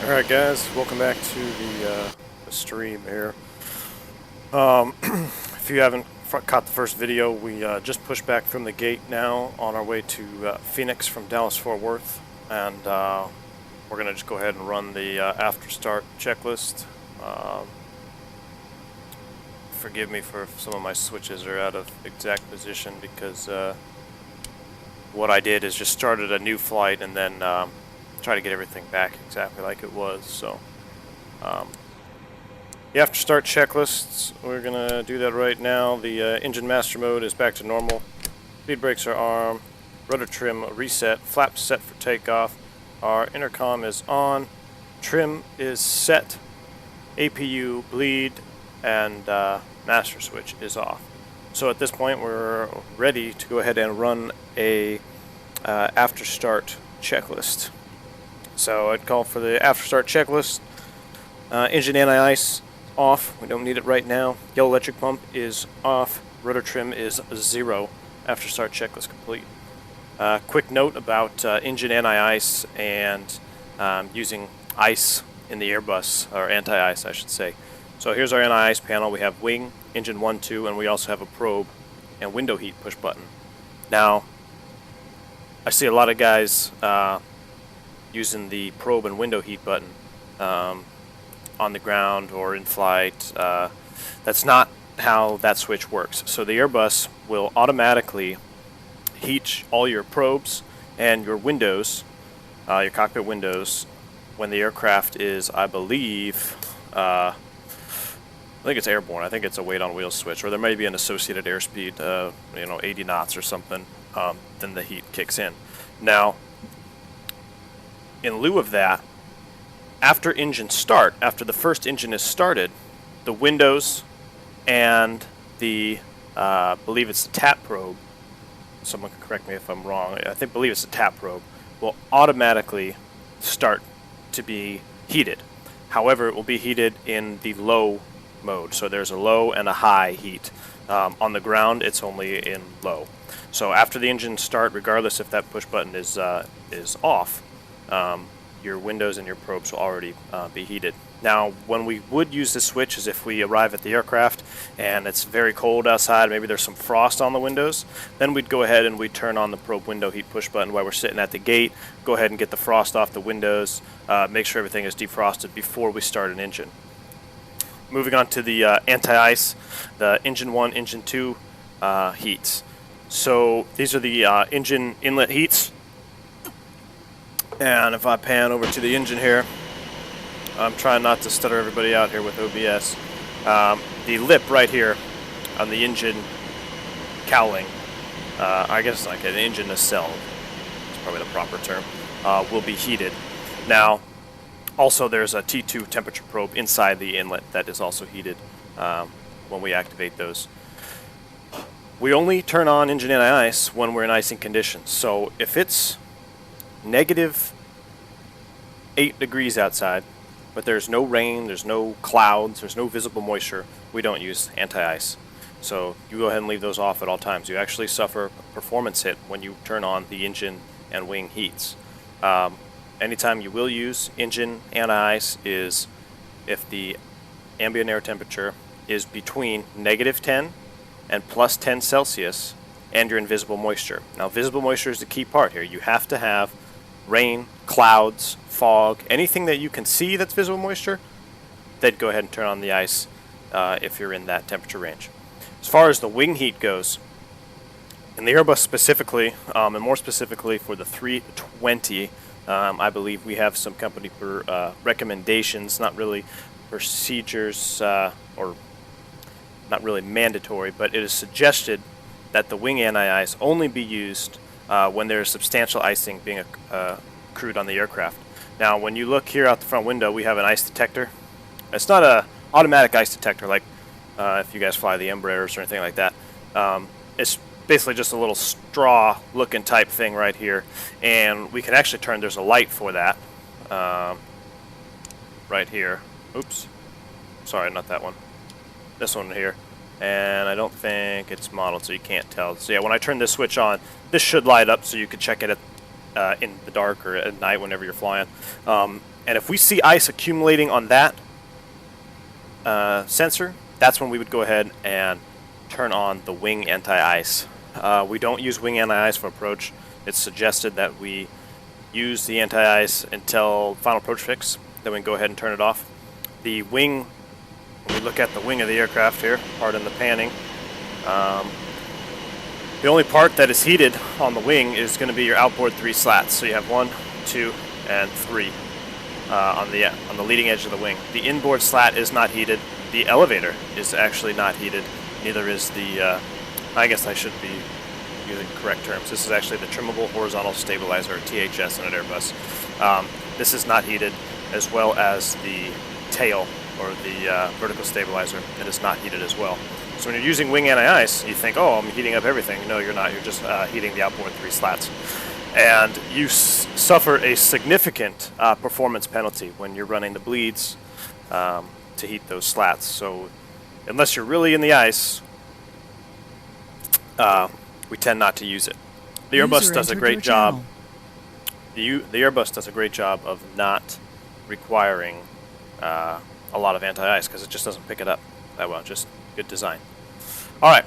Alright guys, welcome back to the stream here. If you haven't caught the first video, we just pushed back from the gate now on our way to Phoenix from Dallas-Fort Worth, and we're going to just go ahead and run the after start checklist. Forgive me for if some of my switches are out of exact position, because what I did is just started a new flight and then try to get everything back exactly like it was. So the after start checklists, we're gonna do that right now. The engine master mode is back to normal, speed brakes are arm, rudder trim reset, flaps set for takeoff, our intercom is on, trim is set, APU bleed, and master switch is off. So at this point we're ready to go ahead and run a after start checklist. So I'd call for the after start checklist. Engine NiIce off, we don't need it right now. Yellow electric pump is off, rudder trim is 0. After start checklist complete. Quick note about engine NiIce and using ICE in the Airbus, or AntiIce I should say. So here's our NiIce panel. We have wing, engine 1, 2, and we also have a probe and window heat push button. Now, I see a lot of guys using the probe and window heat button on the ground or in flight. That's not how that switch works. So the Airbus will automatically heat all your probes and your windows, your cockpit windows, when the aircraft is, I believe, I think it's airborne. I think it's a weight on wheels switch, or there may be an associated airspeed, 80 knots or something. Then the heat kicks in. Now, in lieu of that, after engine start, after the first engine is started, the windows and the, believe it's the tap probe, someone can correct me if I'm wrong, believe it's the tap probe, will automatically start to be heated. However, it will be heated in the low mode, so there's a low and a high heat. On the ground, it's only in low. So after the engine start, regardless if that push button is off, your windows and your probes will already be heated. Now, when we would use this switch is if we arrive at the aircraft and it's very cold outside, maybe there's some frost on the windows, then we'd go ahead and we'd turn on the probe window heat push button while we're sitting at the gate, go ahead and get the frost off the windows, make sure everything is defrosted before we start an engine. Moving on to the AntiIce, the engine 1, engine 2 heats. So these are the engine inlet heats. And if I pan over to the engine here, I'm trying not to stutter everybody out here with OBS. The lip right here on the engine cowling, I guess like an engine nacelle, is probably the proper term, will be heated. Now, also there's a T2 temperature probe inside the inlet that is also heated when we activate those. We only turn on engine NiIce when we're in icing conditions. So if it's -8 degrees outside, but there's no rain, there's no clouds, there's no visible moisture, we don't use AntiIce. So you go ahead and leave those off at all times. You actually suffer a performance hit when you turn on the engine and wing heats. Anytime you will use engine NiIce is if the ambient air temperature is between -10 and +10 Celsius and your invisible moisture. Now, visible moisture is the key part here. You have to have rain, clouds, fog, anything that you can see that's visible moisture, then go ahead and turn on the ice if you're in that temperature range. As far as the wing heat goes, in the Airbus specifically, and more specifically for the 320, I believe we have some company recommendations, not really procedures or not really mandatory, but it is suggested that the wing NiIce only be used when there is substantial icing being accrued on the aircraft. Now, when you look here out the front window, we have an ice detector. It's not an automatic ice detector like if you guys fly the Embraers or anything like that. It's basically just a little straw-looking type thing right here, and we can actually turn. There's a light for that right here. Oops, sorry, not that one. This one here, and I don't think it's modeled, so you can't tell. So yeah, when I turn this switch on, this should light up, so you can check it in the dark or at night whenever you're flying. And if we see ice accumulating on that sensor, that's when we would go ahead and turn on the wing anti-ice. We don't use wing anti-ice for approach. It's suggested that we use the anti-ice until final approach fix, then we can go ahead and turn it off. The wing, when we look at the wing of the aircraft here, pardon the panning, the only part that is heated on the wing is going to be your outboard 3 slats. So you have 1, 2, and 3 on the leading edge of the wing. The inboard slat is not heated. The elevator is actually not heated. Neither is the, I guess I should be using correct terms. This is actually the trimmable horizontal stabilizer, or THS, in an Airbus. This is not heated, as well as the tail, or the vertical stabilizer, that is not heated as well. So when you're using wing anti-ice, you think, oh, I'm heating up everything. No, you're not. You're just heating the outboard 3 slats. And you suffer a significant performance penalty when you're running the bleeds to heat those slats. So unless you're really in the ice, we tend not to use it. The Airbus does a great job. The Airbus does a great job of not requiring a lot of anti-ice because it just doesn't pick it up that well. Just good design. All right.